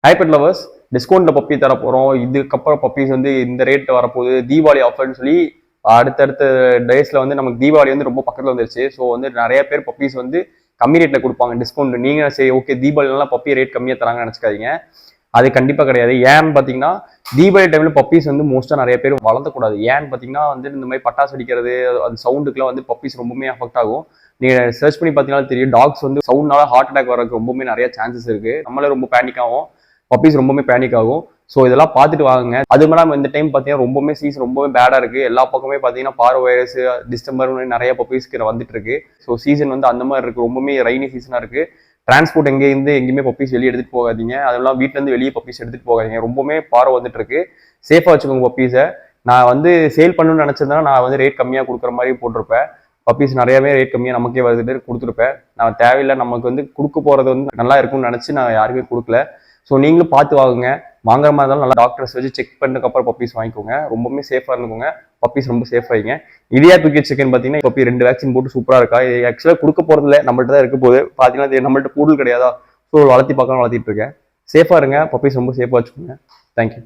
ஹைபெட் lovers டிஸ்கவுண்ட்ல puppy தர போறோம். இதுக்கப்புறம் பப்பீஸ் வந்து இந்த ரேட் வரப்போகுது, தீபாவளி ஆஃபர்னு சொல்லி அடுத்தடுத்த டேஸ்ல வந்து நமக்கு தீபாவளி வந்து ரொம்ப பக்கத்துல வந்துருச்சு. ஸோ வந்து நிறைய பேர் பப்பீஸ் வந்து கம்மி ரேட்ல கொடுப்பாங்க டிஸ்கவுண்ட். நீங்க சரி ஓகே தீபாவளிலாம் பப்பி ரேட் கம்மியா தராங்கன்னு நினைச்சுக்காதீங்க. அது கண்டிப்பா கிடையாது. ஏன்னு பாத்தீங்கன்னா தீபாவளி டைம்ல பப்பீஸ் வந்து மோஸ்டா நிறைய பேர் வளர்த்தக்கூடாது. ஏன்னு பாத்தீங்கன்னா வந்து இந்த மாதிரி பட்டாசு அடிக்கிறது அந்த சவுண்டுக்குலாம் வந்து பப்பீஸ் ரொம்பவுமே அஃபெக்ட் ஆகும். நீங்க சர்ச் பண்ணி பாத்தீங்கன்னா தெரியும், டாக்ஸ் வந்து சவுண்ட்னால ஹார்ட் அட்டாக் வரதுக்கு ரொம்பவுமே நிறைய சான்சஸ் இருக்கு. நம்மளே ரொம்ப பேனிக் ஆகும், பப்பீஸ் ரொம்பவுமே பேனிக் ஆகும். ஸோ இதெல்லாம் பார்த்துட்டு வாங்குங்க. அது இல்லாமல் இந்த டைம் பார்த்தீங்கன்னா ரொம்பவுமே சீசன் ரொம்பவே பேடா இருக்கு. எல்லா பக்கமே பார்த்தீங்கன்னா பார்வை வைரஸ், டிஸ்டம்பர் நிறைய பப்பீஸ்க்கு வந்துட்டு இருக்கு. ஸோ சீசன் வந்து அந்த மாதிரி இருக்கு, ரொம்பவுமே ரைனி சீசனா இருக்கு. டிரான்ஸ்போர்ட் எங்கேயுமே பப்பீஸ் வெளியே எடுத்துட்டு போகாதீங்க. அதெல்லாம் வீட்டுல இருந்து வெளியே பப்பீஸ் எடுத்துட்டு போகாதீங்க. ரொம்பவுமே பார்வை வந்துட்டு இருக்கு. சேஃபா வச்சுக்கோங்க பப்பீஸை. நான் வந்து சேல் பண்ணணும்னு நினைச்சிருந்தா நான் வந்து ரேட் கம்மியா கொடுக்குற மாதிரி போட்டிருப்பேன். பப்பீஸ் நிறையவே ரேட் கம்மியா நமக்கே வருதுட்டு கொடுத்துருப்பேன். நான் தேவையில்லை, நமக்கு வந்து கொடுக்க போறது வந்து நல்லா இருக்கும்னு நினைச்சு நான் யாருமே கொடுக்கல. ஸோ நீங்களும் பார்த்து வாங்குங்க. வாங்குற மாதிரி இருந்தாலும் நல்லா டாக்டர்ஸ் வச்சு செக் பண்ணதுக்கு அப்புறம் பப்பீஸ் வாங்கிக்கோங்க. ரொம்பவுமே சேஃபா இருந்துக்கோங்க. பப்பீஸ் ரொம்ப சேஃப் ஆகிங்க. இதையா தூக்கி சிக்கன் பார்த்தீங்கன்னா பப்பி 2 வேக்சின் போட்டு சூப்பரா இருக்கா. இது ஆக்சுவலாக கொடுக்க போறது இல்லை, நம்மள்ட்ட தான் இருக்க போகுது. பார்த்தீங்கன்னா நம்மள்ட்ட பூடல் கிடையாதா. ஸோ வளர்த்தி பார்க்கலாம், வளர்த்திட்டு இருக்கேன். சேஃபா இருங்க, பப்பீஸ் ரொம்ப சேஃபா வச்சுக்கோங்க. தேங்க்யூ.